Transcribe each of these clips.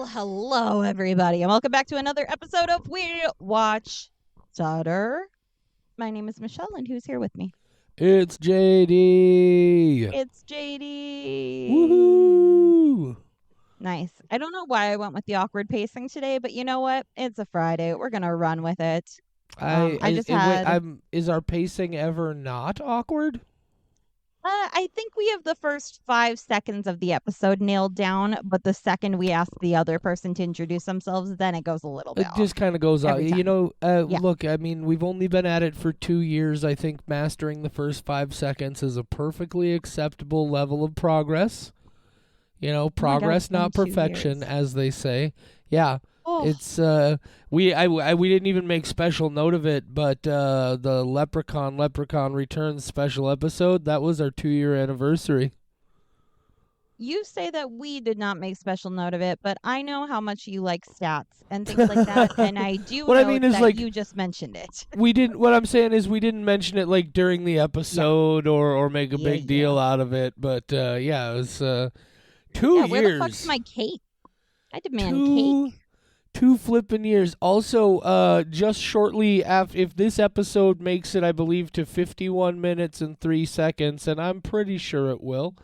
Well, hello, everybody, and welcome back to another episode of We Watch Shudder. My name is Michelle, and who's here with me? It's JD. It's JD. Woohoo! Nice. I don't know why I went with the awkward pacing today, but you know what? It's a Friday. We're going to run with it. Is our pacing ever not awkward? I think we have the first 5 seconds of the episode nailed down, but the second we ask the other person to introduce themselves, then it goes a little bit It just kind of goes out. every time. You know, Yeah. look, I mean, we've only been at it for 2 years. I think mastering the first 5 seconds is a perfectly acceptable level of progress. You know, progress, it's been not 2 perfection, years. as they say. Yeah. Oh, It's we didn't even make special note of it, but the Leprechaun Returns special episode, that was our 2-year anniversary. you say that we did not make special note of it, but I know how much you like stats and things like that, and I do What I know mean is, that like, you just mentioned it. We didn't. What I'm saying is, we didn't mention it like during the episode or make a Yeah, big deal out of it. But yeah, it was 2 Yeah, years. where the fuck's my cake? I demand cake. Two flipping years. Also, just shortly after, if this episode makes it, I believe, to 51 minutes and 3 seconds, and I'm pretty sure it will,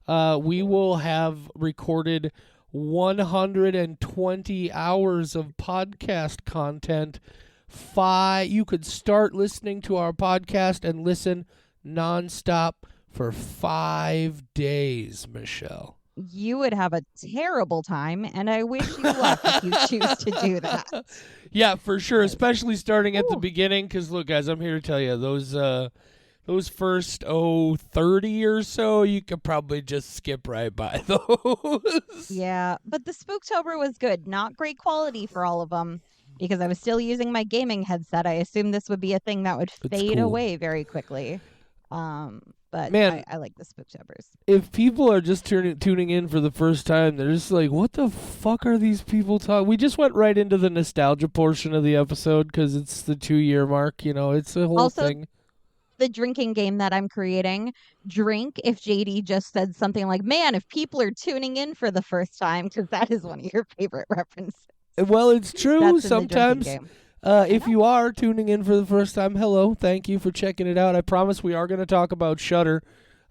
we will have recorded 120 hours of podcast content. You could start listening to our podcast and listen nonstop for 5 days, Michelle. You would have a terrible time, and I wish you luck if you choose to do that. Yeah, for sure, especially starting at the Ooh. beginning, because look, guys, I'm here to tell you, those first 30 or so, you could probably just skip right by those. Yeah, but the Spooktober was good. Not great quality for all of them, because I was still using my gaming headset. I assumed this would be a thing that would fade cool. away very quickly. But Man, I like the Spooktobers. if people are just tuning in for the first time, they're just like, what the fuck are these people talking? We just went right into the nostalgia portion of the episode because it's the 2-year mark. You know, it's a whole thing. The drinking game that I'm creating, drink if JD just said something like, man, if people are tuning in for the first time, because that is one of your favorite references. Well, it's true. That's in the Sometimes, drinking game. if you are tuning in for the first time, hello. Thank you for checking it out. I promise we are going to talk about Shudder.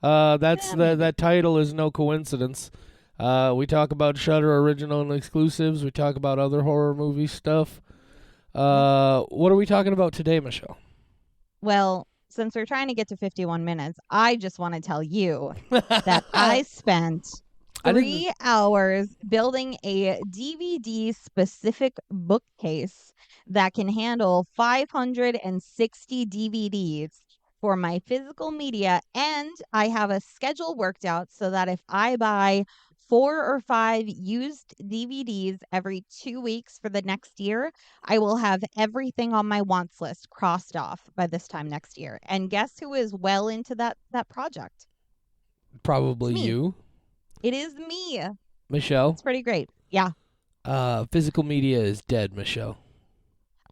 That title is no coincidence. We talk about Shudder original and exclusives. We talk about other horror movie stuff. What are we talking about today, Michelle? Well, since we're trying to get to 51 minutes, I just want to tell you that I spent 3 hours building a DVD-specific bookcase that can handle 560 DVDs for my physical media, and I have a schedule worked out so that if I buy 4 or 5 used DVDs every 2 weeks for the next year, I will have everything on my wants list crossed off by this time next year. And guess who is well into that project? Probably you. It is me. Michelle? It's pretty great. Yeah. Physical media is dead, Michelle.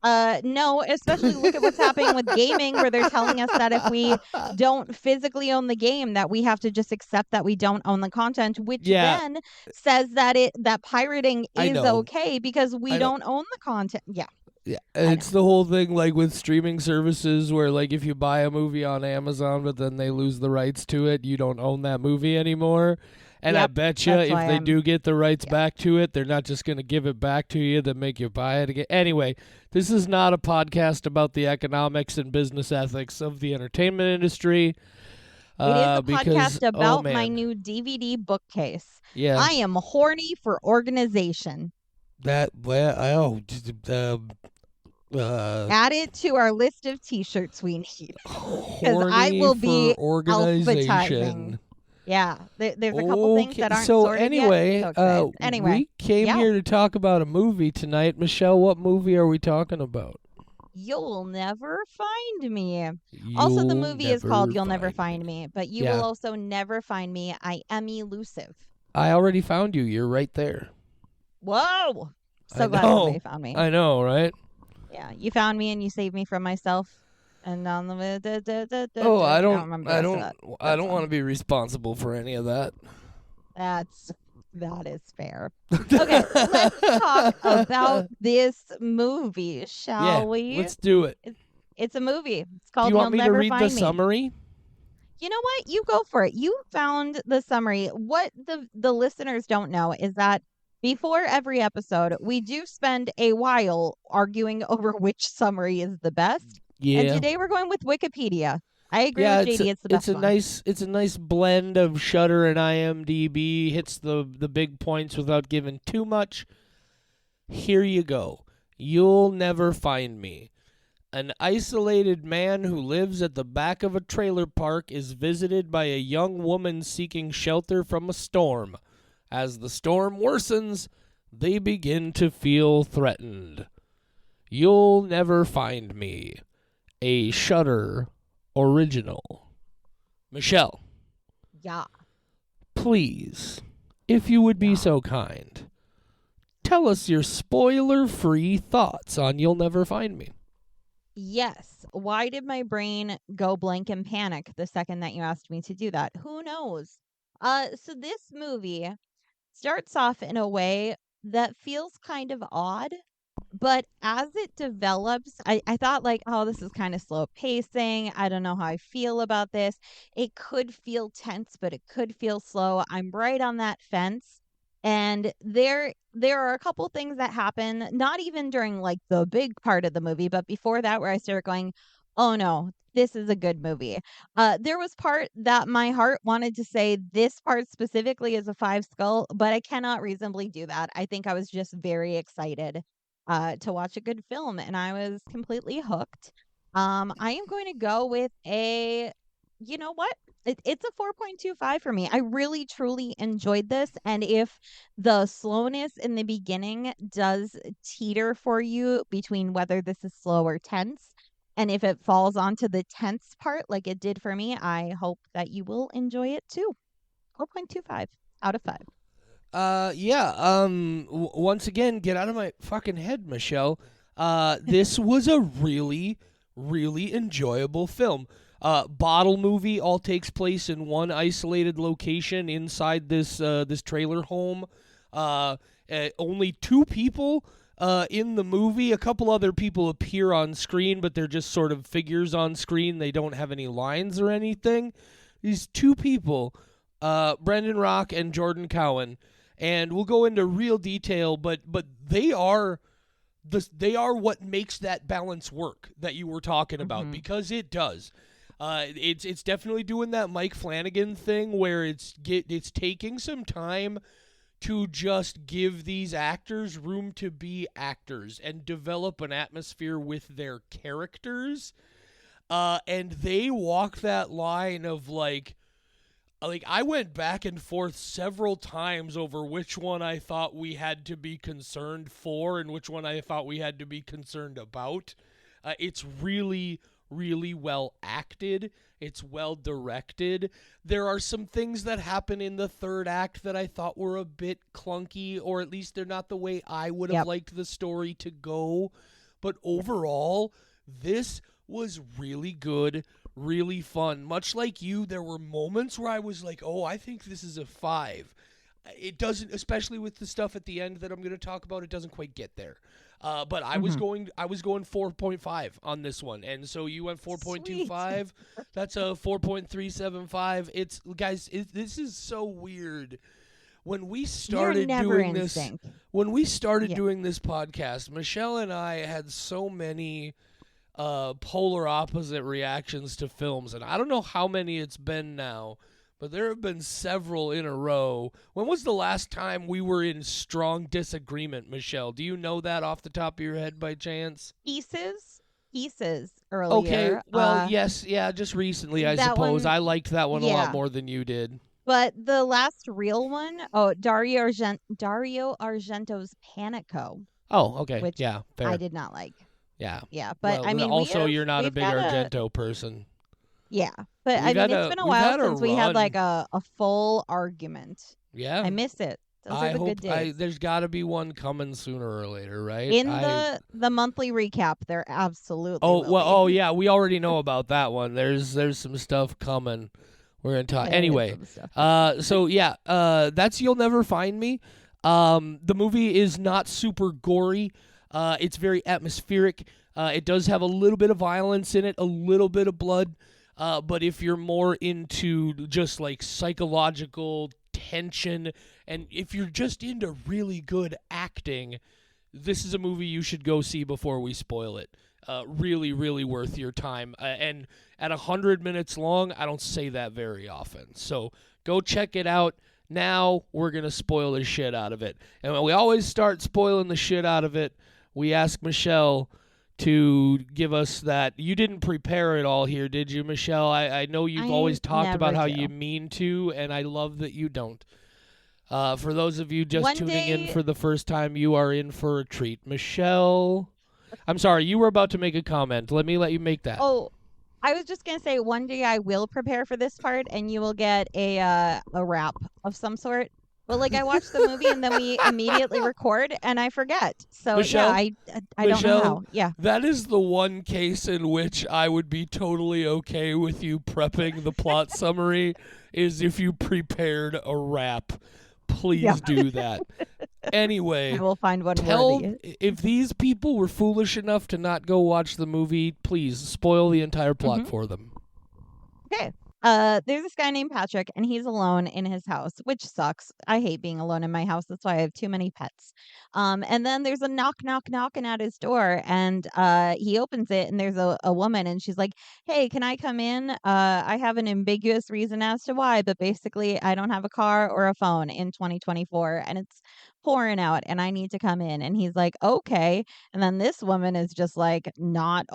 No, especially look at what's happening with gaming, where they're telling us that if we don't physically own the game, that we have to just accept that we don't own the content, which then says that that pirating is okay because we don't own the content. Yeah. Yeah, it's the whole thing like with streaming services where like if you buy a movie on Amazon but then they lose the rights to it, you don't own that movie anymore. And I bet you if they do get the rights back to it, they're not just going to give it back to you to make you buy it again. Anyway, this is not a podcast about the economics and business ethics of the entertainment industry. It is a podcast about my new DVD bookcase. Yeah. I am horny for organization. Add it to our list of T-shirts we need. Because I will be alphabetizing. Yeah, there's a couple things that aren't sorted yet. Anyway, we came here to talk about a movie tonight. Michelle, what movie are we talking about? You'll Never Find Me. Also, the movie is called You'll Never Find Me, but you will also never find me. I am elusive. I already found you. You're right there. Whoa! So glad somebody found me. I know, right? Yeah, you found me and you saved me from myself. And on the I don't want to be responsible for any of that. That's That is fair. Okay, let's talk about this movie, shall we? Let's do it. It's a movie. It's Do called you want You'll me to Never read the Find Me. summary? You know what? You go for it. You found the summary. What the listeners don't know is that before every episode, we do spend a while arguing over which summary is the best. Yeah. And today we're going with Wikipedia. I agree with JD. It's the best one. It's a nice blend of Shudder and IMDb. Hits the big points without giving too much. Here you go. You'll Never Find Me. An isolated man who lives at the back of a trailer park is visited by a young woman seeking shelter from a storm. As the storm worsens, they begin to feel threatened. You'll Never Find Me. A Shudder original. Michelle. Yeah. Please, if you would be so kind, tell us your spoiler-free thoughts on You'll Never Find Me. Yes. Why did my brain go blank and panic the second that you asked me to do that? Who knows? So this movie starts off in a way that feels kind of odd, but as it develops, I thought like, oh, this is kind of slow pacing. I don't know how I feel about this. It could feel tense, but it could feel slow. I'm right on that fence. And there are a couple things that happen, not even during like the big part of the movie, but before that, where I started going, oh no, this is a good movie. There was part that my heart wanted to say this part specifically is a 5 skull, but I cannot reasonably do that. I think I was just very excited to watch a good film, and I was completely hooked. I am going to go with you know what? It's a 4.25 for me. I really, truly enjoyed this. And if the slowness in the beginning does teeter for you between whether this is slow or tense, and if it falls onto the tense part like it did for me, I hope that you will enjoy it too. 4.25 out of 5. Once again, get out of my fucking head, Michelle. This was a really, really enjoyable film. Bottle movie all takes place in one isolated location inside this trailer home. Only 2 people in the movie. A couple other people appear on screen, but they're just sort of figures on screen. They don't have any lines or anything. These 2 people, Brendan Rock and Jordan Cowan, and we'll go into real detail, but they are what makes that balance work that you were talking about, because it does. It's definitely doing that Mike Flanagan thing where it's taking some time to just give these actors room to be actors and develop an atmosphere with their characters. And they walk that line of like I went back and forth several times over which one I thought we had to be concerned for and which one I thought we had to be concerned about. It's really, really well acted. It's well directed. There are some things that happen in the third act that I thought were a bit clunky, or at least they're not the way I would have liked the story to go. But overall, this was really good, really fun. Much like you, there were moments where I was like, oh, I think this is a 5. It doesn't, especially with the stuff at the end that I'm going to talk about, it doesn't quite get there. But I was going 4.5 on this one, and so you went 4.25. That's a 4.375. This is so weird. When we started doing this, doing this podcast, Michelle and I had so many polar opposite reactions to films, and I don't know how many it's been now, but there have been several in a row. When was the last time we were in strong disagreement, Michelle? Do you know that off the top of your head by chance? Pieces earlier. Okay, well, yes, yeah, just recently, I suppose. I liked that one a lot more than you did. But the last real one, Dario Argento's Panico. Oh, okay, which fair. I did not like. Yeah. Yeah, but well, I mean, also you're not a big Argento person. Yeah, but I mean, it's been a while since we had like a full argument. Yeah, I miss it. Those are the good days. There's got to be one coming sooner or later, right? In the monthly recap, there absolutely. Oh well, yeah, we already know about that one. There's some stuff coming. We're going to talk. Anyway, so yeah, that's You'll Never Find Me. The movie is not super gory. It's very atmospheric. It does have a little bit of violence in it, a little bit of blood. But if you're more into just like psychological tension, and if you're just into really good acting, this is a movie you should go see before we spoil it. Really, really worth your time. And at 100 minutes long, I don't say that very often. So go check it out. Now we're going to spoil the shit out of it. And when we always start spoiling the shit out of it, we ask Michelle to give us that. You didn't prepare it all here, did you, Michelle? I know you've always talked about how you mean to, and I love that you don't. For those of you just tuning in for the first time, you are in for a treat. Michelle, I'm sorry, you were about to make a comment. Let me let you make that. Oh, I was just going to say one day I will prepare for this part and you will get a wrap of some sort. But like I watch the movie and then we immediately record and I forget. So Michelle, yeah, I don't know how. Yeah. That is the one case in which I would be totally okay with you prepping the plot summary is if you prepared a wrap. Please do that. Anyway, I will find one worthy. If these people were foolish enough to not go watch the movie, please spoil the entire plot for them. Okay. There's this guy named Patrick, and he's alone in his house, which sucks. I hate being alone in my house. That's why I have too many pets. And then there's a knocking at his door, and he opens it, and there's a woman, and she's like, "Hey, can I come in? I have an ambiguous reason as to why, but basically, I don't have a car or a phone in 2024, and it's pouring out, and I need to come in." And he's like, "Okay." And then this woman is just like not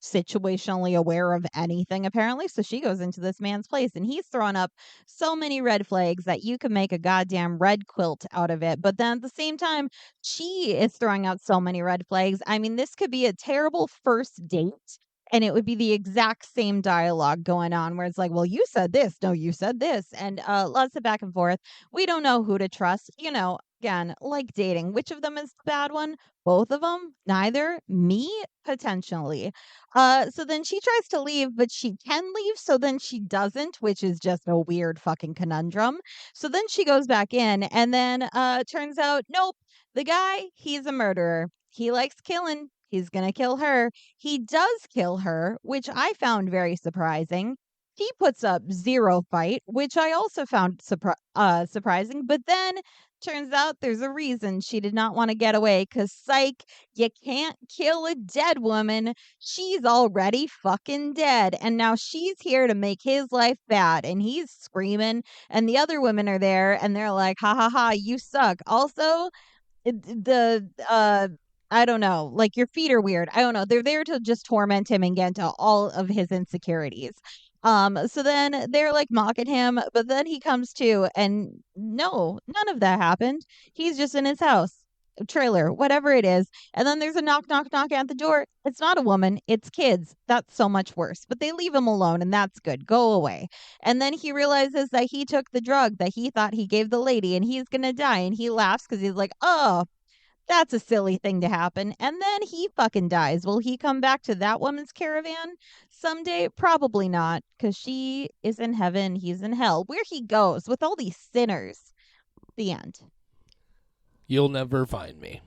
situationally aware of anything, apparently. So she goes into this man's place and he's throwing up so many red flags that you could make a goddamn red quilt out of it. But then at the same time, she is throwing out so many red flags. I mean, this could be a terrible first date. And it would be the exact same dialogue going on where it's like, well, you said this. No, you said this. And lots of back and forth. We don't know who to trust. You know, again, like dating. Which of them is the bad one? Both of them? Neither? Me? Potentially. So then she tries to leave, but she can leave. So then she doesn't, which is just a weird fucking conundrum. So then she goes back in and then turns out, nope, the guy, he's a murderer. He likes killing. He's going to kill her. He does kill her, which I found very surprising. He puts up zero fight, which I also found surprising. But then turns out there's a reason she did not want to get away because, psych, you can't kill a dead woman. She's already fucking dead. And now she's here to make his life bad. And he's screaming. And the other women are there and they're like, ha ha ha, you suck. Also, I don't know, like your feet are weird. I don't know. They're there to just torment him and get into all of his insecurities. So then they're like mocking him, but then he comes to and no, none of that happened. He's just in his house, trailer, whatever it is. And then there's a knock at the door. It's not a woman, it's kids. That's so much worse. But they leave him alone and that's good. Go away. And then he realizes that he took the drug that he thought he gave the lady and he's gonna die. And he laughs because he's like, oh, that's a silly thing to happen. And then he fucking dies. Will he come back to that woman's caravan someday? Probably not, because she is in heaven. He's in hell. Where he goes with all these sinners. The end. You'll never find me.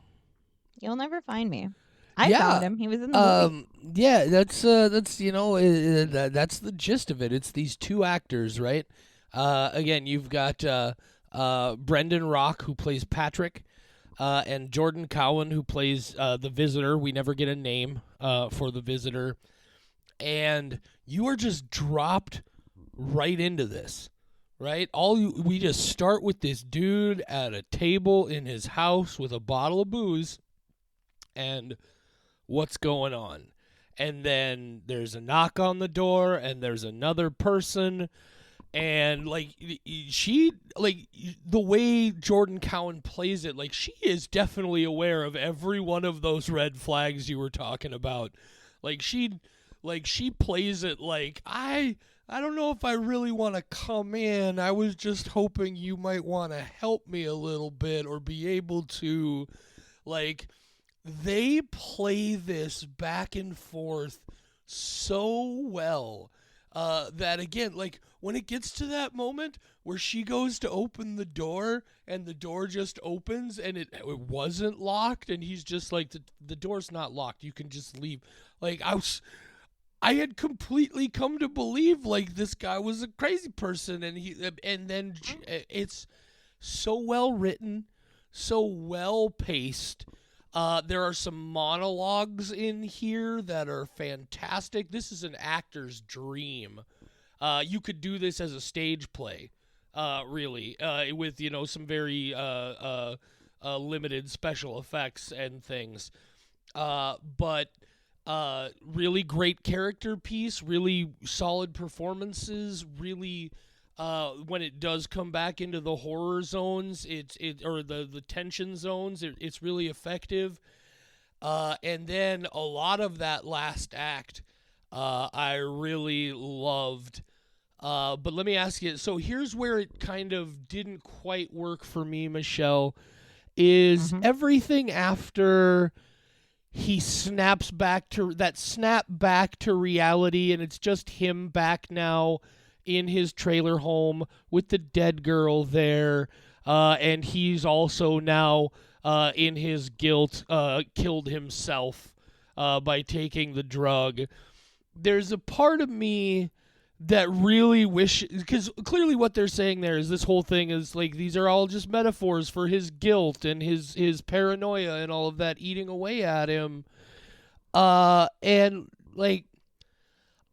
You'll never find me. I found him. He was in the movie. Yeah, that's that's the gist of it. It's these two actors, right? Again, you've got Brendan Rock, who plays Patrick. And Jordan Cowan, who plays the visitor. We never get a name for the visitor. And you are just dropped right into this, right? We just start with this dude at a table in his house with a bottle of booze and what's going on. And then there's a knock on the door and there's another person. And, like, the way Jordan Cowan plays it, like, she is definitely aware of every one of those red flags you were talking about. She plays it like, I don't know if I really want to come in. I was just hoping you might want to help me a little bit or be able to, like, they play this back and forth so well. that again, like when it gets to that moment where she goes to open the door and the door just opens and it wasn't locked, and he's just like, the door's not locked, you can just leave. Like I had completely come to believe like this guy was a crazy person, and then it's so well written, so well paced. There are some monologues in here that are fantastic. This is an actor's dream. You could do this as a stage play, really, with some very limited special effects and things. But really great character piece, really solid performances, really. When it does come back into the horror zones, or the tension zones, it's really effective. And then a lot of that last act, I really loved. But let me ask you. So here's where it kind of didn't quite work for me, Michelle. Is everything after he snaps back to that snap back to reality, and it's just him back now in his trailer home with the dead girl there, and he's also now in his guilt killed himself by taking the drug. There's a part of me that really because clearly what they're saying there is this whole thing is like these are all just metaphors for his guilt and his paranoia and all of that eating away at him, and like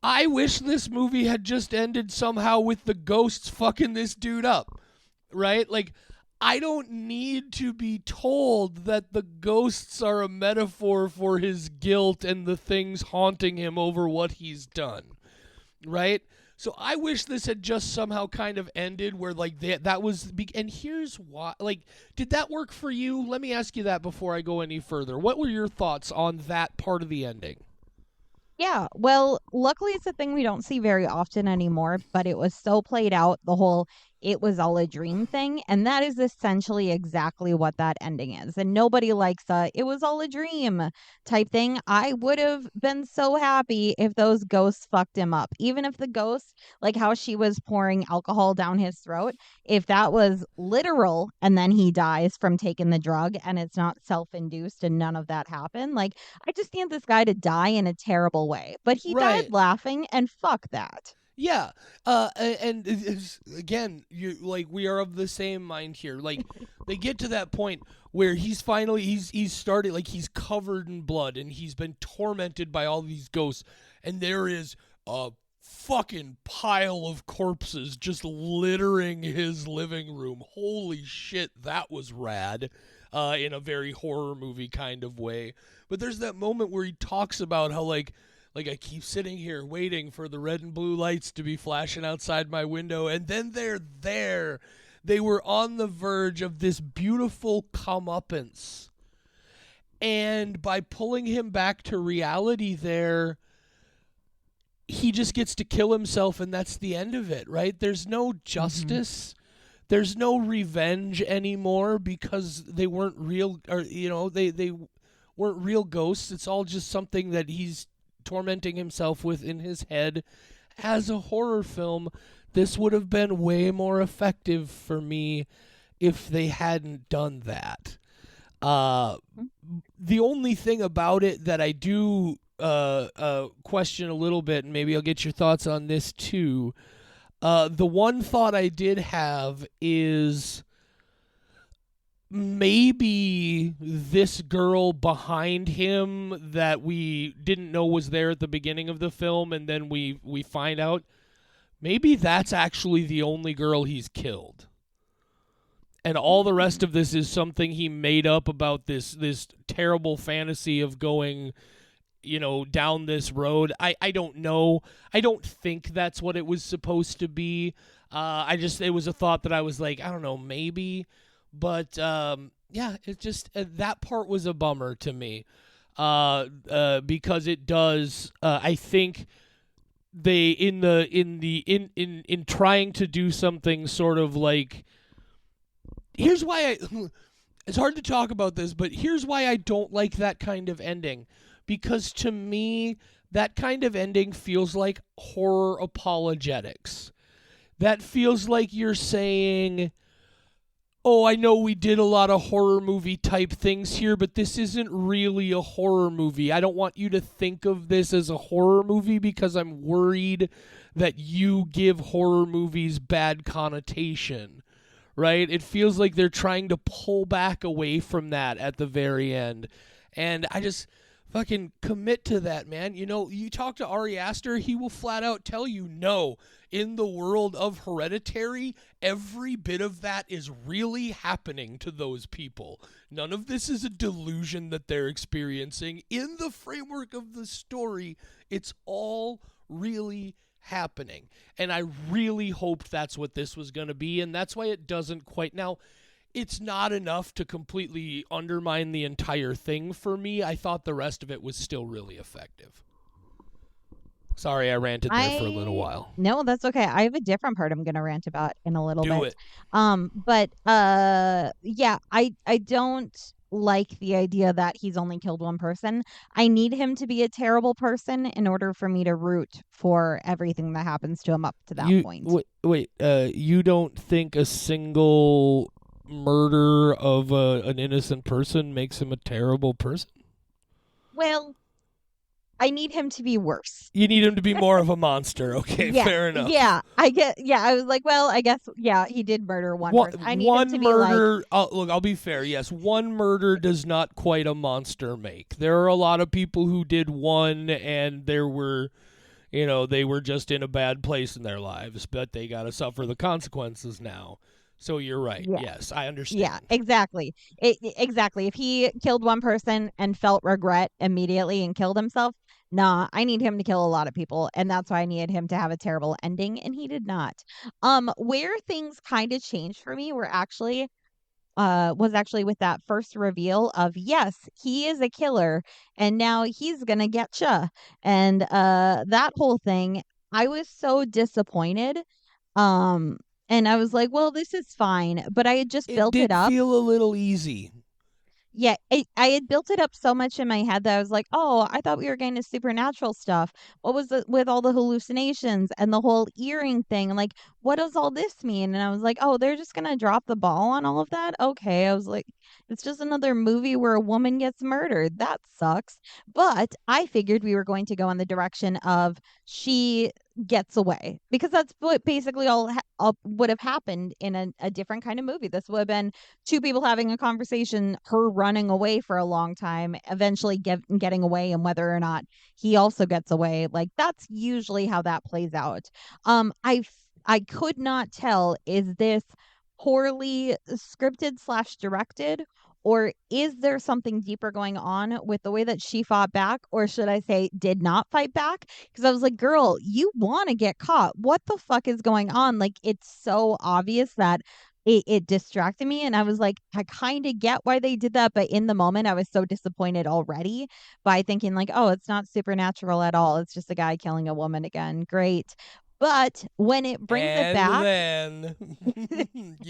I wish this movie had just ended somehow with the ghosts fucking this dude up, right? Like, I don't need to be told that the ghosts are a metaphor for his guilt and the things haunting him over what he's done, right? So I wish this had just somehow kind of ended where, like, that was... And here's why... Like, did that work for you? Let me ask you that before I go any further. What were your thoughts on that part of the ending? Yeah, well, luckily it's a thing we don't see very often anymore, but it was so played out, the whole it was all a dream thing, and that is essentially exactly what that ending is. And nobody likes it was all a dream type thing. I would have been so happy if those ghosts fucked him up. Even if the ghost, like how she was pouring alcohol down his throat, if that was literal and then he dies from taking the drug and it's not self-induced and none of that happened, like I just need this guy to die in a terrible way. But he died laughing, and fuck that. Yeah, and again, we are of the same mind here. Like, they get to that point where he's started, like, he's covered in blood and he's been tormented by all these ghosts, and there is a fucking pile of corpses just littering his living room. Holy shit, that was rad, in a very horror movie kind of way. But there's that moment where he talks about how, like I keep sitting here waiting for the red and blue lights to be flashing outside my window, and then they're there. They were on the verge of this beautiful comeuppance. And by pulling him back to reality there, he just gets to kill himself, and that's the end of it, right? There's no justice. There's no revenge anymore because they weren't real, or, they weren't real ghosts. It's all just something that he's tormenting himself with in his head. As a horror film, this would have been way more effective for me if they hadn't done that. The only thing about it that I do question a little bit, and maybe I'll get your thoughts on this too, the one thought I did have is maybe this girl behind him that we didn't know was there at the beginning of the film, and then we find out, maybe that's actually the only girl he's killed. And all the rest of this is something he made up about this terrible fantasy of going, down this road. I don't know. I don't think that's what it was supposed to be. It was a thought that I was like, I don't know, maybe. But it just that part was a bummer to me, because it does. I think they in trying to do something sort of like. Here's why it's hard to talk about this, but here's why I don't like that kind of ending, because to me that kind of ending feels like horror apologetics. That feels like you're saying, oh, I know we did a lot of horror movie type things here, but this isn't really a horror movie. I don't want you to think of this as a horror movie because I'm worried that you give horror movies bad connotation, right? It feels like they're trying to pull back away from that at the very end. And I just fucking commit to that, man. You know, you talk to Ari Aster, he will flat out tell you, no, in the world of Hereditary, every bit of that is really happening to those people. None of this is a delusion that they're experiencing. In the framework of the story, it's all really happening. And I really hoped that's what this was going to be, and that's why it doesn't quite. Now, it's not enough to completely undermine the entire thing for me. I thought the rest of it was still really effective. Sorry, I ranted there for a little while. No, that's okay. I have a different part I'm going to rant about in a little bit. Do it. But yeah, I don't like the idea that he's only killed one person. I need him to be a terrible person in order for me to root for everything that happens to him up to that point. Wait, you don't think a single murder of an innocent person makes him a terrible person? Well, I need him to be worse. You need him to be more of a monster. Okay, yeah, fair enough. Yeah, I was like, well, I guess, yeah, he did murder one person. I need him to murder, be like... look, I'll be fair. Yes, one murder does not quite a monster make. There are a lot of people who did one and there were, they were just in a bad place in their lives, but they got to suffer the consequences now. So you're right. Yeah. Yes, I understand. Yeah, exactly. Exactly. If he killed one person and felt regret immediately and killed himself, nah, I need him to kill a lot of people, and that's why I needed him to have a terrible ending, and he did not. Where things kind of changed for me was actually with that first reveal of, yes, he is a killer, and now he's gonna get ya. And that whole thing, I was so disappointed. And I was like, well, this is fine. But I had just built it up. It did feel a little easy. Yeah, I had built it up so much in my head that I was like, oh, I thought we were getting to supernatural stuff. What was it with all the hallucinations and the whole earring thing? Like, what does all this mean? And I was like, oh, they're just going to drop the ball on all of that? Okay. I was like, it's just another movie where a woman gets murdered. That sucks. But I figured we were going to go in the direction of she gets away, because that's what basically all would have happened in a different kind of movie. This would have been two people having a conversation, her running away for a long time, eventually getting away, and whether or not he also gets away. Like, that's usually how that plays out. I could not tell, is this poorly scripted / directed, or is there something deeper going on with the way that she fought back, or should I say did not fight back? Because I was like, girl, you want to get caught. What the fuck is going on? Like, it's so obvious that it distracted me. And I was like, I kind of get why they did that. But in the moment, I was so disappointed already by thinking like, oh, it's not supernatural at all. It's just a guy killing a woman again. Great. But when it brings it back,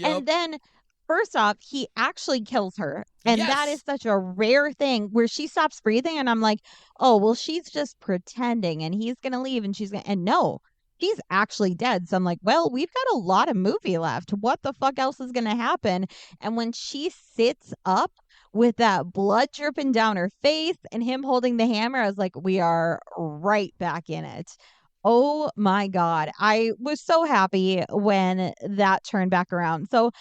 and then first off, he actually kills her. And yes, that is such a rare thing where she stops breathing. And I'm like, oh, well, she's just pretending and he's going to leave and she's going to, and no, he's actually dead. So I'm like, well, we've got a lot of movie left. What the fuck else is going to happen? And when she sits up with that blood dripping down her face and him holding the hammer, I was like, we are right back in it. Oh my God. I was so happy when that turned back around. So,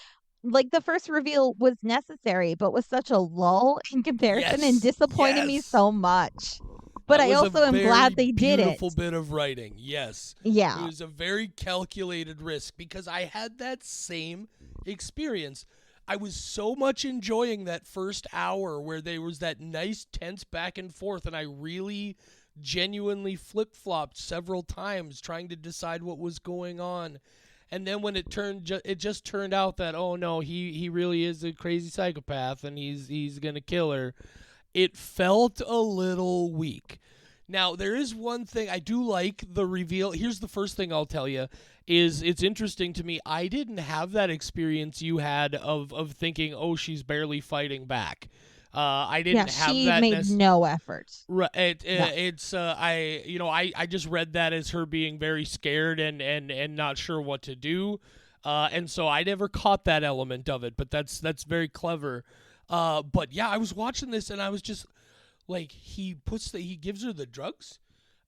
like, the first reveal was necessary, but was such a lull in comparison, and disappointed me so much. But I also am glad they did it. Beautiful bit of writing. Yes. Yeah. It was a very calculated risk, because I had that same experience. I was so much enjoying that first hour where there was that nice tense back and forth, and I really genuinely flip-flopped several times trying to decide what was going on. And then when it just turned out that, oh no, he really is a crazy psychopath and he's gonna kill her. It felt a little weak. Now, there is one thing I do like the reveal. Here's the first thing I'll tell you is it's interesting to me. I didn't have that experience you had of thinking, oh, she's barely fighting back. I didn't have she that. made no effort. Right. No. It's I just read that as her being very scared and not sure what to do, and so I never caught that element of it. But that's very clever. But yeah, I was watching this and I was just like, he gives her the drugs,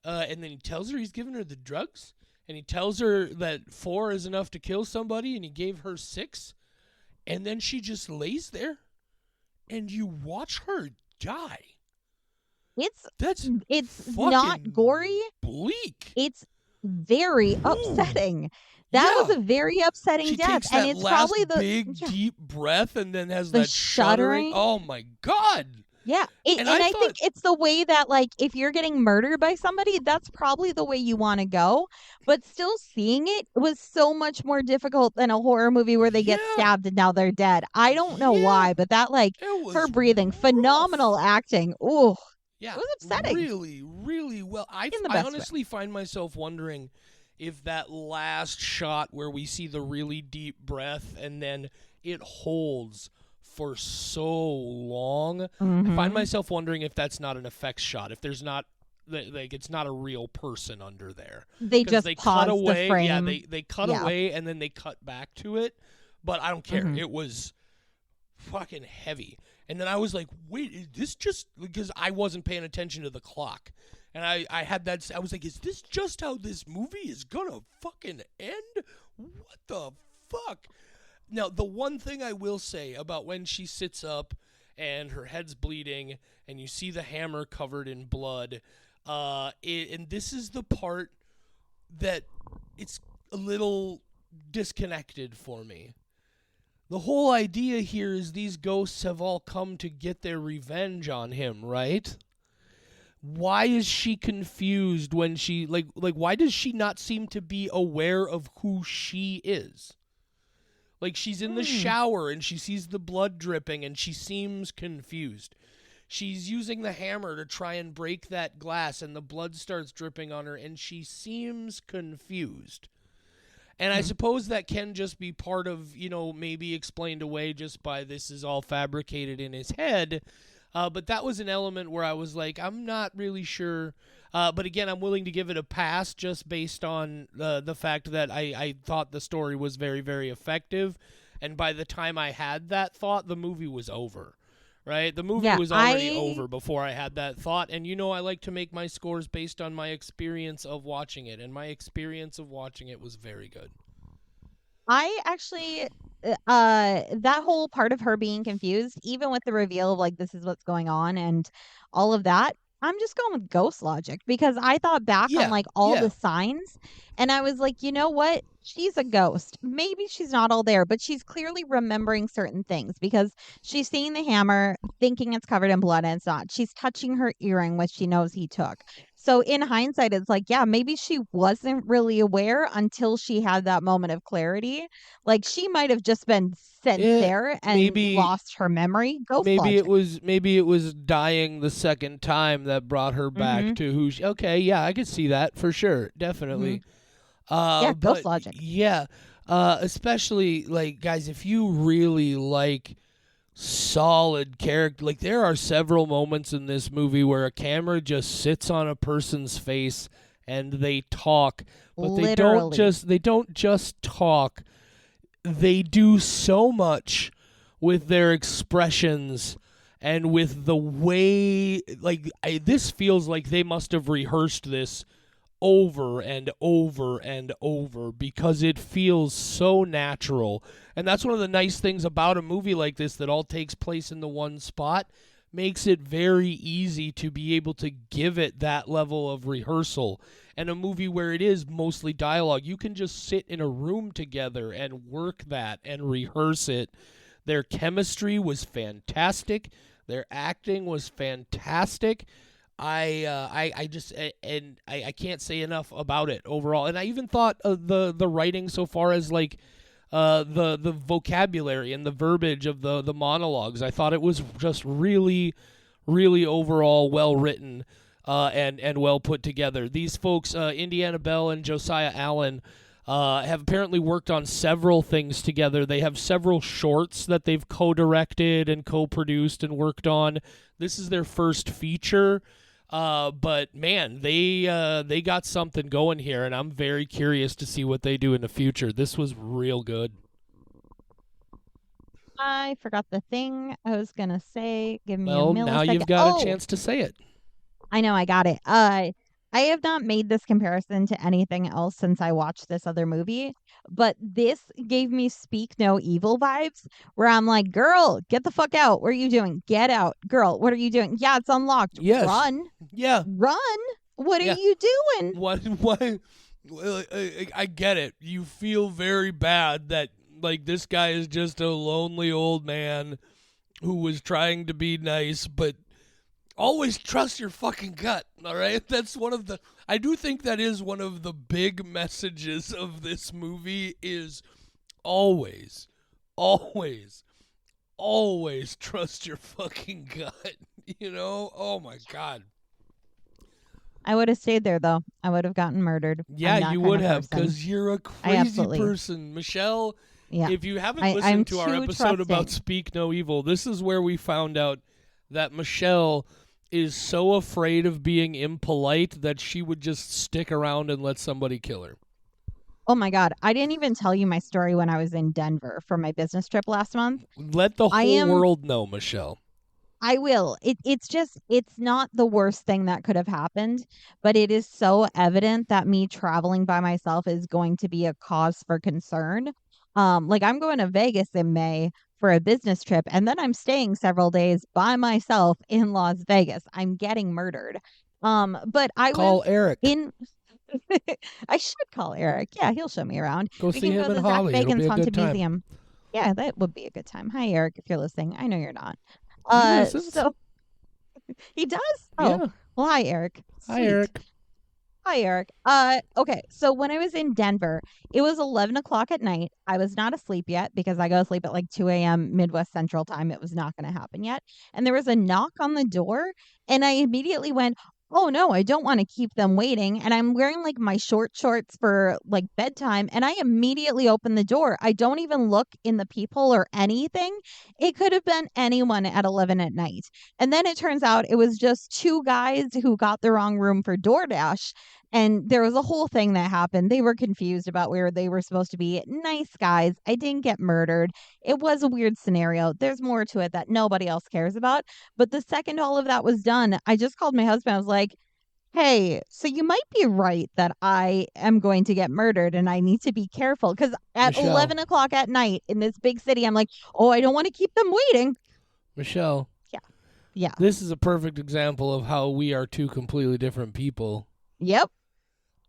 and then he tells her he's giving her the drugs, and he tells her that 4 is enough to kill somebody, and he gave her 6, and then she just lays there, and you watch her die. It's not gory. Bleak. It's very upsetting. That was a very upsetting death, takes and that it's last probably the big deep breath, and then has the that shuddering. Oh my god! Yeah, and I think it's the way that, like, if you're getting murdered by somebody, that's probably the way you want to go. But still, seeing it was so much more difficult than a horror movie where they get stabbed and now they're dead. I don't know why, but that, like, her breathing, phenomenal acting. Ooh, yeah, it was upsetting. Really, really well. I honestly find myself wondering if that last shot where we see the really deep breath and then it holds for so long, I find myself wondering if that's not an effects shot, if there's not, like, it's not a real person under there. They just cut away. The frame. Yeah, they cut away and then they cut back to it, but I don't care. It was fucking heavy. And then I was like, wait, is this just, because I wasn't paying attention to the clock. And I had that, I was like, is this just how this movie is gonna fucking end? What the fuck? Now, the one thing I will say about when she sits up and her head's bleeding and you see the hammer covered in blood, and this is the part that it's a little disconnected for me. The whole idea here is these ghosts have all come to get their revenge on him, right? Why is she confused when she, like why does she not seem to be aware of who she is? Like, she's in the shower and she sees the blood dripping and she seems confused. She's using the hammer to try and break that glass and the blood starts dripping on her and she seems confused. And I suppose that can just be part of, maybe explained away just by this is all fabricated in his head. But that was an element where I was like, I'm not really sure. But again, I'm willing to give it a pass just based on the fact that I thought the story was very, very effective. And by the time I had that thought, the movie was over. Right? The movie was already over before I had that thought. And I like to make my scores based on my experience of watching it. And my experience of watching it was very good. I actually, that whole part of her being confused, even with the reveal of, like, this is what's going on and all of that, I'm just going with ghost logic, because I thought back on, like, all the signs and I was like, you know what? She's a ghost. Maybe she's not all there, but she's clearly remembering certain things because she's seeing the hammer, thinking it's covered in blood, and it's not. She's touching her earring, which she knows he took. So in hindsight, it's like, yeah, maybe she wasn't really aware until she had that moment of clarity. Like, she might have just been sent there and lost her memory. Maybe it was dying the second time that brought her back to who she. Okay, yeah, I could see that for sure, definitely. Ghost logic. Yeah, especially, like, guys, if you really like solid character, like, there are several moments in this movie where a camera just sits on a person's face and they talk, but Literally. they don't just talk. They do so much with their expressions and with the way, like, this feels like they must have rehearsed this over and over and over because it feels so natural. And that's one of the nice things about a movie like this that all takes place in the one spot. Makes it very easy to be able to give it that level of rehearsal. And a movie where it is mostly dialogue, you can just sit in a room together and work that and rehearse it. Their chemistry was fantastic. Their acting was fantastic. I can't say enough about it overall. And I even thought the writing so far as, like, the vocabulary and the verbiage of the monologues, I thought it was just really, really overall well written and well put together. These folks, Indiana Bell and Josiah Allen, have apparently worked on several things together. They have several shorts that they've co-directed and co-produced and worked on. This is their first feature. But man, they got something going here, and I'm very curious to see what they do in the future. This was real good. I forgot the thing I was gonna say. Give me a millisecond. Well, now you've got a chance to say it. I know, I got it. I have not made this comparison to anything else since I watched this other movie, but this gave me Speak No Evil vibes, where I'm like, girl, get the fuck out. What are you doing? Get out. Girl, what are you doing? Yeah, it's unlocked. Yes. Run. Yeah. Run. What are you doing? What? I get it. You feel very bad that, like, this guy is just a lonely old man who was trying to be nice, but always trust your fucking gut, all right? That's I do think that is one of the big messages of this movie is always trust your fucking gut, you know? Oh, my God. I would have stayed there, though. I would have gotten murdered. Yeah, you would have, because you're a crazy person. Michelle, yeah. If you haven't listened to our episode about Speak No Evil, this is where we found out that Michelle is so afraid of being impolite that she would just stick around and let somebody kill her. Oh my God. I didn't even tell you my story when I was in Denver for my business trip last month. Let the whole world know, Michelle. I will. It's not the worst thing that could have happened, but it is so evident that me traveling by myself is going to be a cause for concern. Like, I'm going to Vegas in May for a business trip, and then I'm staying several days by myself in Las Vegas. I'm getting murdered. But I call Eric. I should call Eric. Yeah, he'll show me around. Go see him in Holly. It'll be a good time. Museum. Yeah, that would be a good time. Hi, Eric, if you're listening. I know you're not. So he does. Oh, yeah. Well, hi, Eric. Sweet. Hi, Eric. Hi, Eric. Okay. So when I was in Denver, it was 11 o'clock at night. I was not asleep yet because I go to sleep at like 2 a.m. Midwest Central Time. It was not going to happen yet. And there was a knock on the door, and I immediately went, oh no, I don't want to keep them waiting. And I'm wearing like my short shorts for like bedtime. And I immediately open the door. I don't even look in the peephole or anything. It could have been anyone at 11 at night. And then it turns out it was just two guys who got the wrong room for DoorDash. And there was a whole thing that happened. They were confused about where they were supposed to be. Nice guys. I didn't get murdered. It was a weird scenario. There's more to it that nobody else cares about. But the second all of that was done, I just called my husband. I was like, hey, so you might be right that I am going to get murdered and I need to be careful. Because at Michelle, 11 o'clock at night in this big city, I'm like, oh, I don't want to keep them waiting. Michelle. Yeah. This is a perfect example of how we are two completely different people. Yep.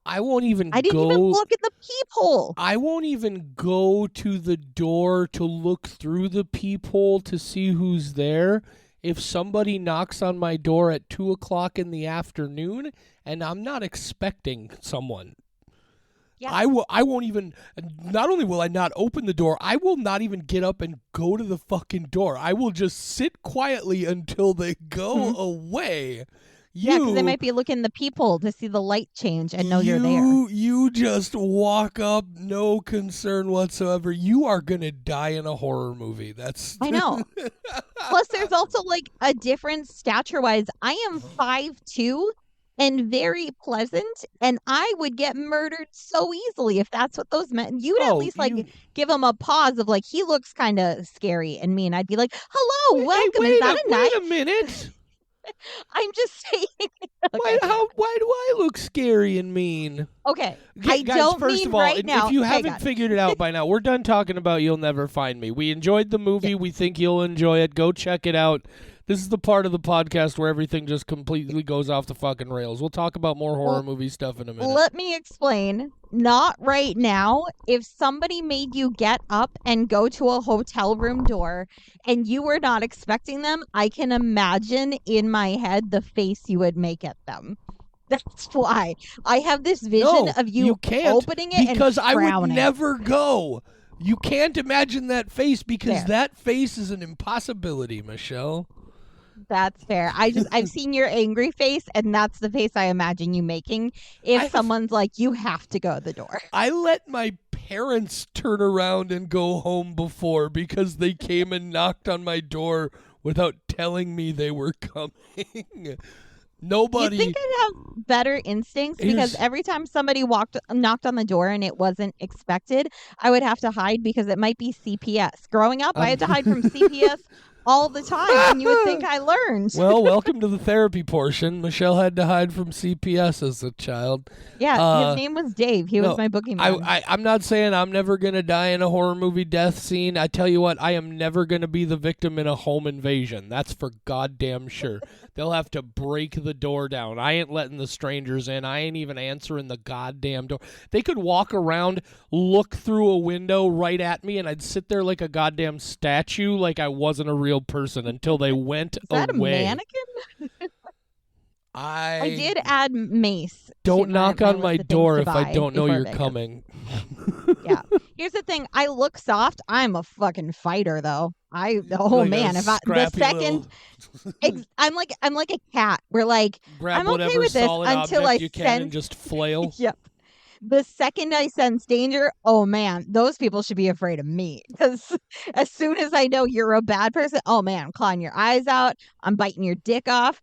I didn't even look at the peephole. I won't even go to the door to look through the peephole to see who's there. If somebody knocks on my door at 2 o'clock in the afternoon and I'm not expecting someone, yeah. I won't even, not only will I not open the door, I will not even get up and go to the fucking door. I will just sit quietly until they go away. Yeah, because they might be looking in the peephole to see the light change and know you're there. You just walk up, no concern whatsoever. You are going to die in a horror movie. I know. Plus, there's also like a difference stature-wise. I am 5'2" and very pleasant, and I would get murdered so easily if that's what those meant. You'd at least give him a pause of like, he looks kind of scary and mean. I'd be like, hello, welcome. Is that a night? Wait a minute. I'm just saying. Okay. Why do I look scary and mean? Okay. Guys, don't first mean of all, right now. If you haven't figured it out by now, we're done talking about You'll Never Find Me. We enjoyed the movie. Yeah. We think you'll enjoy it. Go check it out. This is the part of the podcast where everything just completely goes off the fucking rails. We'll talk about more horror movie stuff in a minute. Let me explain. Not right now. If somebody made you get up and go to a hotel room door and you were not expecting them, I can imagine in my head the face you would make at them. That's why I have this vision of you opening it because and I would never go. You can't imagine that face because that face is an impossibility, Michelle. That's fair. I've seen your angry face, and that's the face I imagine you making if someone's like, you have to go to the door. I let my parents turn around and go home before because they came and knocked on my door without telling me they were coming. Nobody. You'd think I'd have better instincts because every time somebody knocked on the door and it wasn't expected, I would have to hide because it might be CPS. Growing up, I had to hide from CPS all the time, and you would think I learned. Well, welcome to the therapy portion. Michelle had to hide from CPS as a child. Yeah, his name was Dave. He was my boogeyman. I'm not saying I'm never going to die in a horror movie death scene. I tell you what, I am never going to be the victim in a home invasion. That's for goddamn sure. They'll have to break the door down. I ain't letting the strangers in. I ain't even answering the goddamn door. They could walk around, look through a window right at me, and I'd sit there like a goddamn statue like I wasn't a real person until they went away. Is that a mannequin? I did add mace. Don't knock on my door if I don't know you're coming. Yeah. Here's the thing. I look soft. I'm a fucking fighter, though. Man, if the second, I'm like a cat. We're like, grab I'm okay with this until I can and just flail. Yep. The second I sense danger, oh man, those people should be afraid of me. Because as soon as I know you're a bad person, oh man, I'm clawing your eyes out. I'm biting your dick off.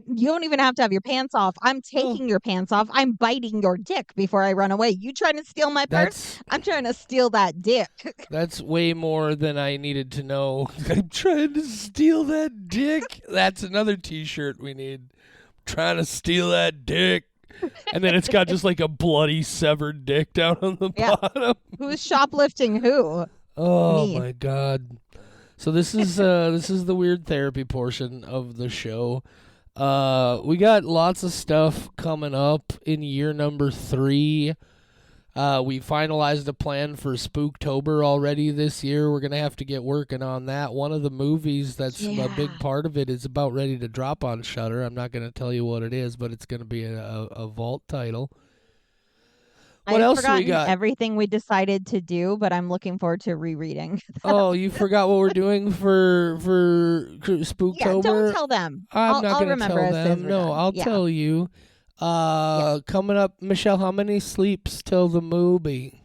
You don't even have to have your pants off. I'm taking your pants off. I'm biting your dick before I run away. You trying to steal my purse? I'm trying to steal that dick. That's way more than I needed to know. I'm trying to steal that dick. That's another t-shirt we need. I'm trying to steal that dick. And then it's got just like a bloody severed dick down on the bottom. Who's shoplifting who? Oh my god. So this is the weird therapy portion of the show. We got lots of stuff coming up in year number 3. We finalized a plan for Spooktober already this year. We're going to have to get working on that. One of the movies that's a big part of it is about ready to drop on Shudder. I'm not going to tell you what it is, but it's going to be a vault title. What else we got? Everything we decided to do, but I'm looking forward to rereading. Oh, you forgot what we're doing for Spooktober? Yeah, don't tell them. I'm not going to tell them. No, I'll tell you. Coming up, Michelle, how many sleeps till the movie?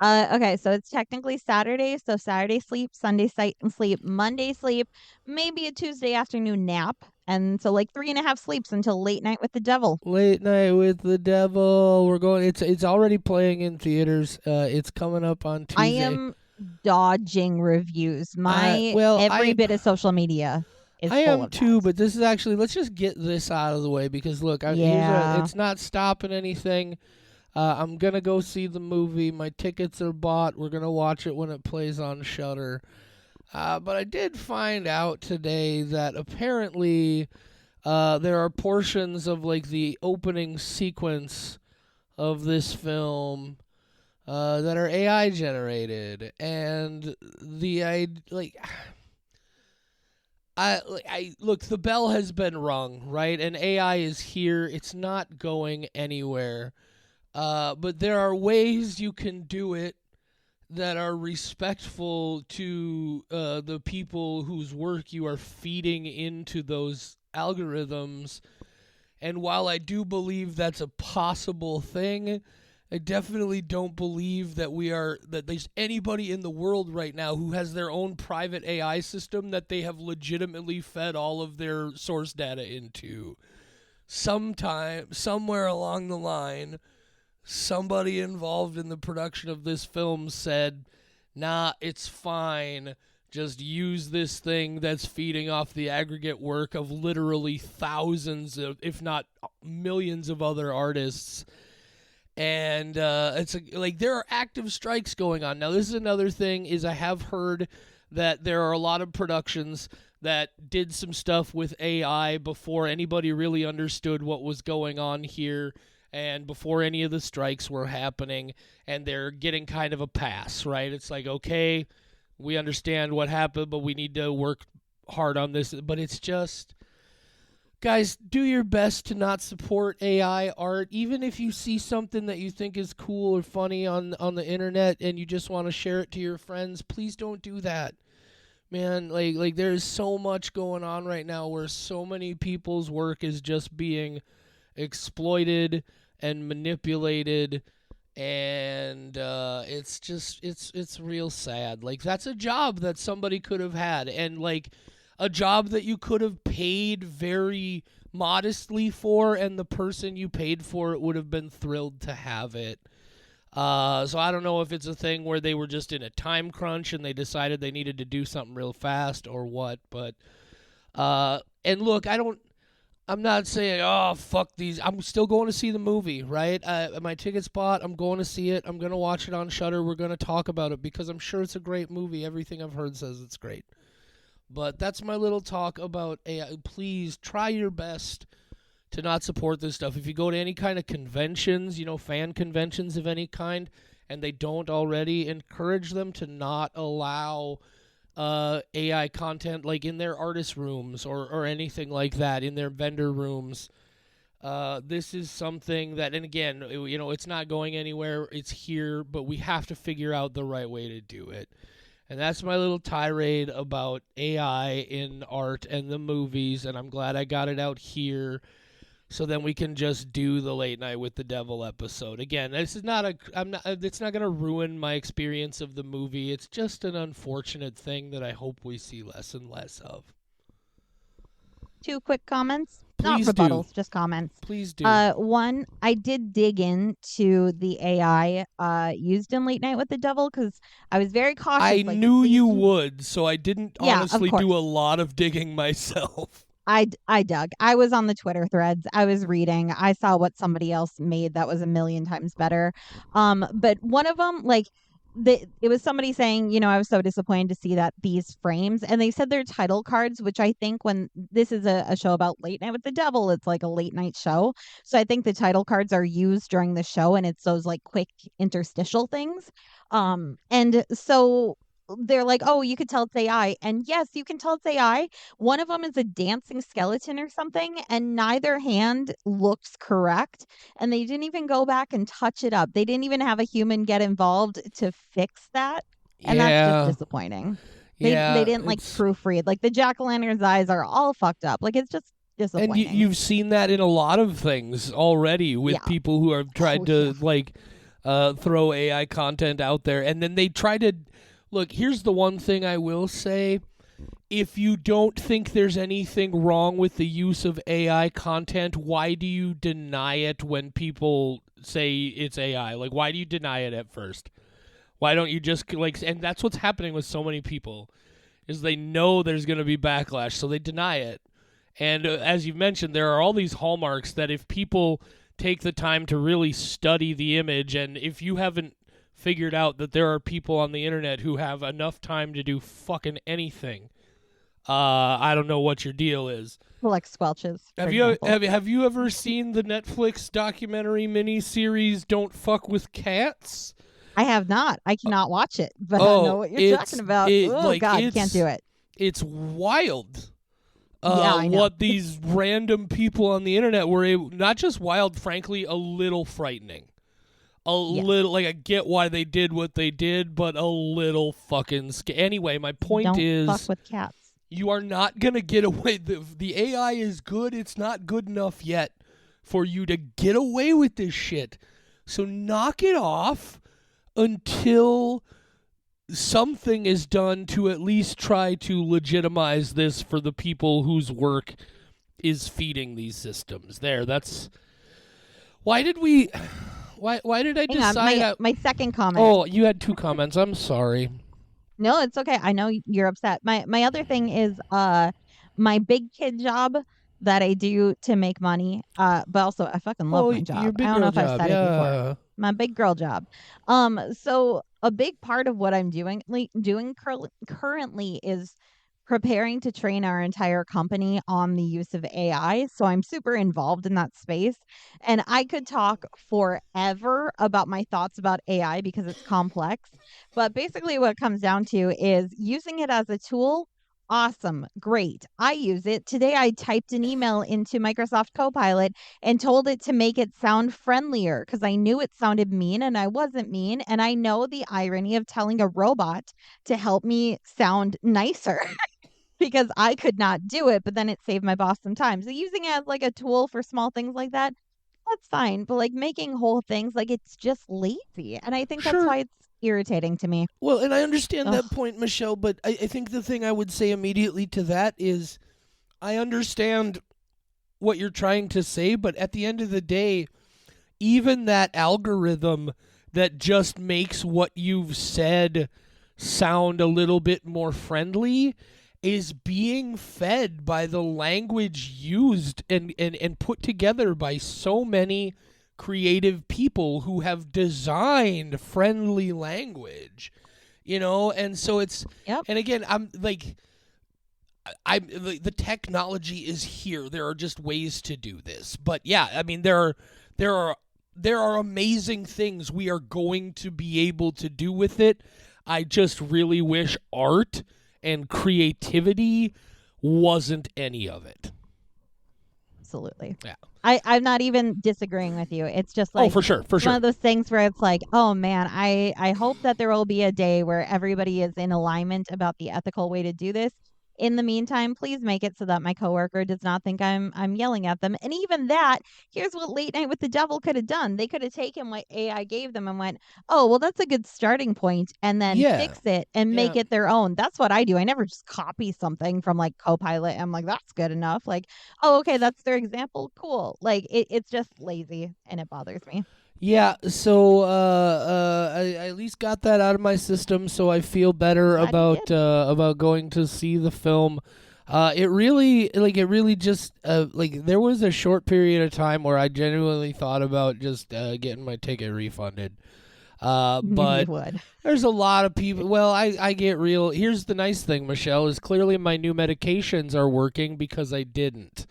Okay, so it's technically Saturday, so Saturday sleep, Sunday sleep, Monday sleep, maybe a Tuesday afternoon nap, and so like 3.5 sleeps until Late Night with the Devil. Late Night with the Devil. We're going. It's already playing in theaters. It's coming up on Tuesday. I am dodging reviews. Every bit of social media. I am too, but this is actually, let's just get this out of the way because look, it's not stopping anything. I'm going to go see the movie. My tickets are bought. We're going to watch it when it plays on Shudder. But I did find out today that apparently there are portions of like the opening sequence of this film that are AI generated, and look, the bell has been rung, right? And AI is here. It's not going anywhere. But there are ways you can do it that are respectful to the people whose work you are feeding into those algorithms. And while I do believe that's a possible thing, I definitely don't believe that there's anybody in the world right now who has their own private AI system that they have legitimately fed all of their source data into. Somewhere along the line, somebody involved in the production of this film said, nah, it's fine. Just use this thing that's feeding off the aggregate work of literally thousands of, if not millions of other artists. And there are active strikes going on. Now, this is another thing, is I have heard that there are a lot of productions that did some stuff with AI before anybody really understood what was going on here and before any of the strikes were happening, and they're getting kind of a pass, right? It's like, okay, we understand what happened, but we need to work hard on this. But it's just, guys, do your best to not support AI art. Even if you see something that you think is cool or funny on the internet and you just want to share it to your friends, please don't do that. Man, like there's so much going on right now where so many people's work is just being exploited and manipulated, and it's real sad. Like, that's a job that somebody could have had, and like a job that you could have paid very modestly for, and the person you paid for it would have been thrilled to have it. So I don't know if it's a thing where they were just in a time crunch and they decided they needed to do something real fast or what. But and look, I'm not saying, oh, fuck these. I'm still going to see the movie, right? My ticket's bought. I'm going to see it. I'm going to watch it on Shudder. We're going to talk about it because I'm sure it's a great movie. Everything I've heard says it's great. But that's my little talk about AI. Please try your best to not support this stuff. If you go to any kind of conventions, fan conventions of any kind, and they don't already, encourage them to not allow AI content like in their artist rooms or anything like that, in their vendor rooms. This is something that, and again, it's not going anywhere. It's here, but we have to figure out the right way to do it. And that's my little tirade about AI in art and the movies, and I'm glad I got it out here. So then we can just do the Late Night with the Devil episode. Again, this is not it's not going to ruin my experience of the movie. It's just an unfortunate thing that I hope we see less and less of. 2 quick comments. Please Not rebuttals, just comments. Please do. One, I did dig into the AI used in Late Night with the Devil because I was very cautious. I knew you would, so I didn't honestly do a lot of digging myself. I dug. I was on the Twitter threads. I was reading. I saw what somebody else made that was a million times better. But one of them, like, it was somebody saying, I was so disappointed to see that these frames, and they said they're title cards, which I think when this is a show about Late Night with the Devil, it's like a late night show. So I think the title cards are used during the show, and it's those like quick interstitial things. And so they're like, oh, you could tell it's AI. And yes, you can tell it's AI. One of them is a dancing skeleton or something, and neither hand looks correct. And they didn't even go back and touch it up. They didn't even have a human get involved to fix that. And that's just disappointing. They didn't like proofread. Like the jack-o'-lantern's eyes are all fucked up. Like, it's just disappointing. And you've seen that in a lot of things already with people who have tried to throw AI content out there. And then they try to... Look, here's the one thing I will say. If you don't think there's anything wrong with the use of AI content, why do you deny it when people say it's AI? Like, why do you deny it at first? Why don't you just, and that's what's happening with so many people, is they know there's going to be backlash, so they deny it. And as you've mentioned, there are all these hallmarks that if people take the time to really study the image, and if you haven't figured out that there are people on the internet who have enough time to do fucking anything, I don't know what your deal is. Like squelches. Have you ever seen the Netflix documentary miniseries Don't Fuck with Cats? I have not. I cannot watch it, but I know what you're talking about. God, can't do it. It's wild. I know. What these random people on the internet were able, not just wild, frankly, a little frightening. Little, I get why they did what they did, but a little fucking Anyway, my point is... Don't fuck with cats. You are not going to get away... The AI is good. It's not good enough yet for you to get away with this shit. So knock it off until something is done to at least try to legitimize this for the people whose work is feeding these systems. That's... Why did we... Why did I decide... My second comment. Oh, you had 2 comments. I'm sorry. No, it's okay. I know you're upset. My other thing is my big kid job that I do to make money. But also, I fucking love my job. I don't know if I've said it before. My big girl job. So a big part of what I'm doing currently is preparing to train our entire company on the use of AI. So I'm super involved in that space. And I could talk forever about my thoughts about AI because it's complex. But basically what it comes down to is using it as a tool Awesome. Great. I use it. Today I typed an email into Microsoft Copilot and told it to make it sound friendlier because I knew it sounded mean and I wasn't mean. And I know the irony of telling a robot to help me sound nicer because I could not do it, but then it saved my boss some time. So using it as like a tool for small things like that, that's fine. But like making whole things, like it's just lazy. And I think that's Sure. why it's irritating to me. Well, and I understand Ugh. that point, Michelle, but I think the thing I would say immediately to that is I understand what you're trying to say, but at the end of the day, even that algorithm that just makes what you've said sound a little bit more friendly is being fed by the language used and put together by so many creative people who have designed friendly language, and so it's Yep. and again the technology is here. There are just ways to do this, but yeah, I mean there are amazing things we are going to be able to do with it. I just really wish art and creativity wasn't any of it. Absolutely. Yeah. I'm not even disagreeing with you. It's just like, for sure. one of those things where it's like, oh man, I hope that there will be a day where everybody is in alignment about the ethical way to do this. In the meantime, please make it so that my coworker does not think I'm yelling at them. And even that, here's what Late Night with the Devil could have done. They could have taken what AI gave them and went, oh, well, that's a good starting point, and then fix it and make it their own. That's what I do. I never just copy something from like Copilot. I'm like, that's good enough. Like, oh, okay, that's their example. Cool. Like it's just lazy and it bothers me. Yeah, so I at least got that out of my system, so I feel better about going to see the film. It really just there was a short period of time where I genuinely thought about just getting my ticket refunded. But there's a lot of people. Well, I get real. Here's the nice thing, Michelle, is clearly my new medications are working because I didn't.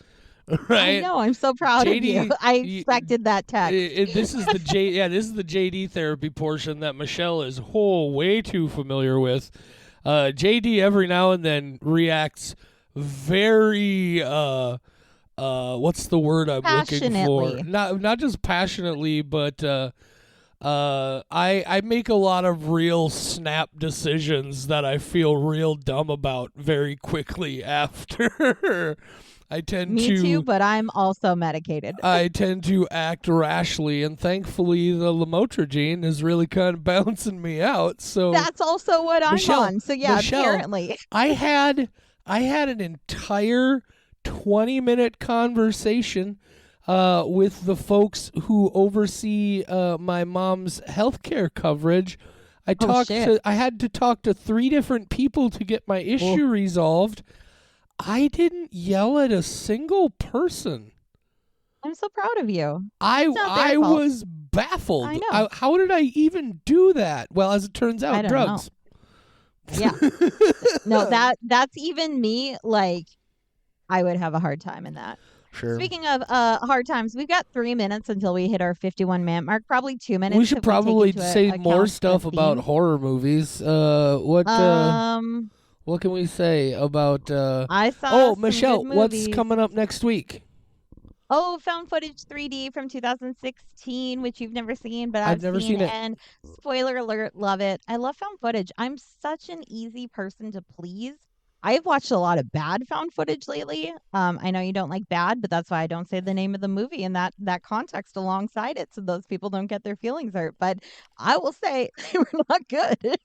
Right? I know. I'm so proud of you. I expected that text. This is the this is the JD therapy portion that Michelle is way too familiar with. JD every now and then reacts very what's the word I'm looking for? Not just passionately, but I make a lot of real snap decisions that I feel real dumb about very quickly after. Me too, but I'm also medicated. I tend to act rashly, and thankfully the lamotrigine is really kind of balancing me out. So that's also what I'm on. So yeah, Michelle, apparently. I had an entire 20-minute conversation with the folks who oversee my mom's healthcare coverage. I had to talk to 3 different people to get my issue resolved. I didn't yell at a single person. I'm so proud of you. I was baffled. I know. How did I even do that? Well, as it turns out, drugs. Yeah. No, that's even me. Like, I would have a hard time in that. Sure. Speaking of hard times, we've got 3 minutes until we hit our 51-minute mark. Probably 2 minutes. We should probably say more stuff about horror movies. What can we say about I saw Michelle, what's coming up next week? Oh, found footage 3D from 2016, which you've never seen, but I've never seen it. And spoiler alert, love it. I love found footage. I'm such an easy person to please. I've watched a lot of bad found footage lately. I know you don't like bad, but that's why I don't say the name of the movie in that context alongside it, so those people don't get their feelings hurt. But I will say they were not good.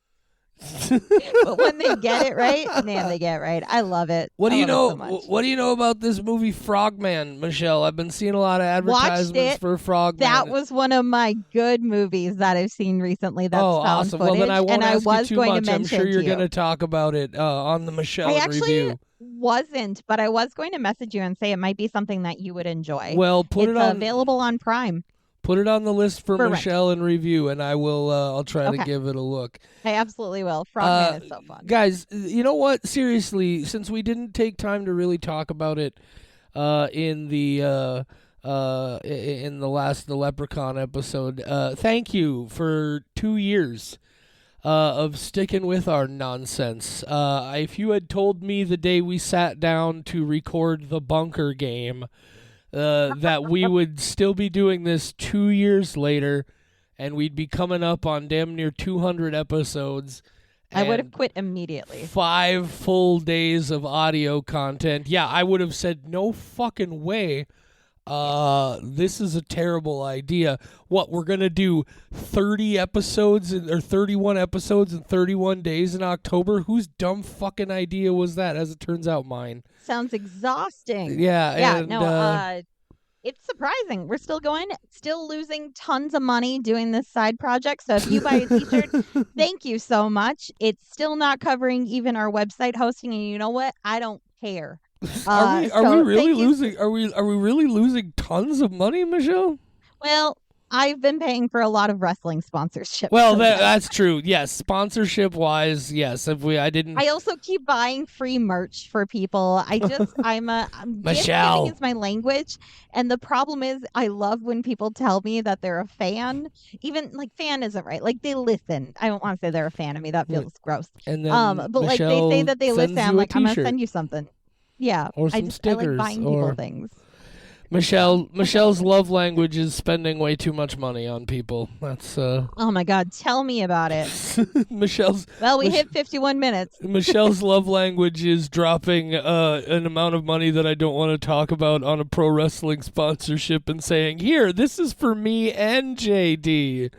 But when they get it right, man, they get it right. I love it. What do you know? So much. What do you know about this movie Frogman, Michelle? I've been seeing a lot of advertisements for Frogman. That was one of my good movies that I've seen recently. That's found awesome. footage. Well, then I won't ask you too much. I'm sure you're going to talk about it on the Michelle review. Wasn't, but I was going to message you and say it might be something that you would enjoy. Well, it's available on Prime. Put it on the list for Michelle and review, and I will. I'll try to give it a look. I absolutely will. Frogman is so fun, guys. You know what? Seriously, since we didn't take time to really talk about it in the last The Leprechaun episode, thank you for 2 years of sticking with our nonsense. If you had told me the day we sat down to record the bunker game that we would still be doing this 2 years later and we'd be coming up on damn near 200 episodes, I would have quit immediately. 5 full days of audio content. Yeah, I would have said no fucking way. This is a terrible idea. What, we're going to do 30 episodes or 31 episodes in 31 days in October? Whose dumb fucking idea was that? As it turns out, mine. Sounds exhausting. Yeah. It's surprising. We're still going, still losing tons of money doing this side project. So if you buy a t-shirt, thank you so much. It's still not covering even our website hosting. And you know what? I don't care. Are we really losing? Are we really losing tons of money, Michelle? Well, I've been paying for a lot of wrestling sponsorships. Well, that's true. Yes, sponsorship wise, yes. I also keep buying free merch for people. I'm Michelle. Giving is my language, and the problem is, I love when people tell me that they're a fan. Even like fan isn't right. Like they listen. I don't want to say they're a fan of me. That feels gross. And then but like they say that they listen. I'm like, I'm gonna send you something. Yeah, or some stickers. I like buying people things. Michelle's love language is spending way too much money on people. That's Oh my God, tell me about it. We hit 51 minutes. Michelle's love language is dropping an amount of money that I don't want to talk about on a pro wrestling sponsorship and saying, "Here, this is for me and JD."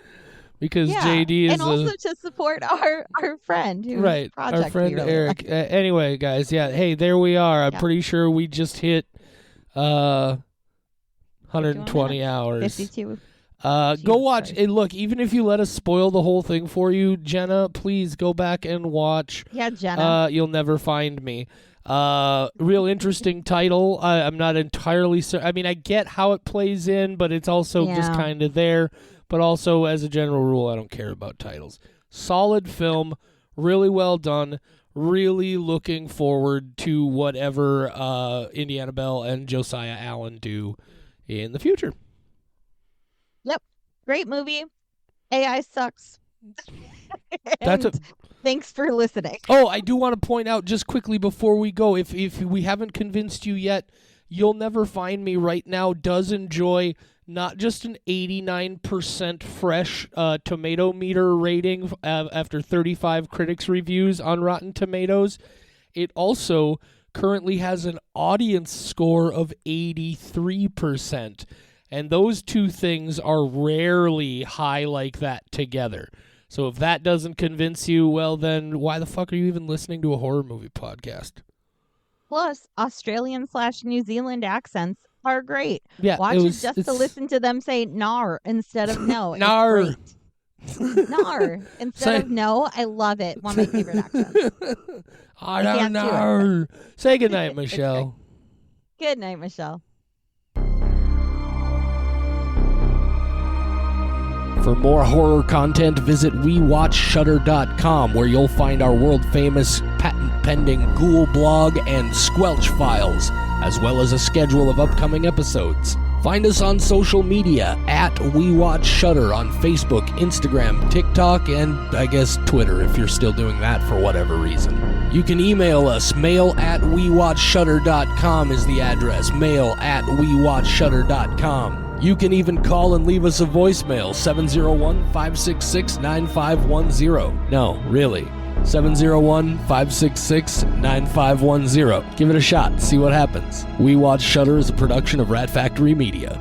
Because JD is and also to support our friend, right? Our friend Eric. Anyway, guys, hey, there we are. I'm pretty sure we just hit 120 hours. 52. Go watch. And look, even if you let us spoil the whole thing for you, Jenna, please go back and watch. Yeah, Jenna. You'll Never Find Me. Real interesting title. I'm not entirely certain. I mean, I get how it plays in, but it's also just kind of there. But also, as a general rule, I don't care about titles. Solid film, really well done. Really looking forward to whatever Indiana Bell and Josiah Allen do in the future. Yep. Great movie. AI sucks. Thanks for listening. Oh, I do want to point out just quickly before we go, if we haven't convinced you yet, You'll Never Find Me right now does enjoy not just an 89% fresh tomato meter rating after 35 critics reviews on Rotten Tomatoes. It also currently has an audience score of 83%. And those two things are rarely high like that together. So if that doesn't convince you, well then why the fuck are you even listening to a horror movie podcast? Plus, Australian/New Zealand accents are great. Yeah, Watch it just to listen to them say "nar" instead of "no." Nar. Nar instead of "no." I love it. One of my favorite accents. I don't know. Say goodnight, Michelle. Good night, Michelle. For more horror content, visit WeWatchShudder.com, where you'll find our world-famous, patent-pending Ghoul blog and Squelch files, as well as a schedule of upcoming episodes. Find us on social media at WeWatchShudder on Facebook, Instagram, TikTok, and I guess Twitter, if you're still doing that for whatever reason. You can email us. mail@WeWatchShudder.com is the address. mail@WeWatchShudder.com. You can even call and leave us a voicemail, 701-566-9510. No, really. 701-566-9510. Give it a shot. See what happens. We Watch Shudder is a production of Rat Factory Media.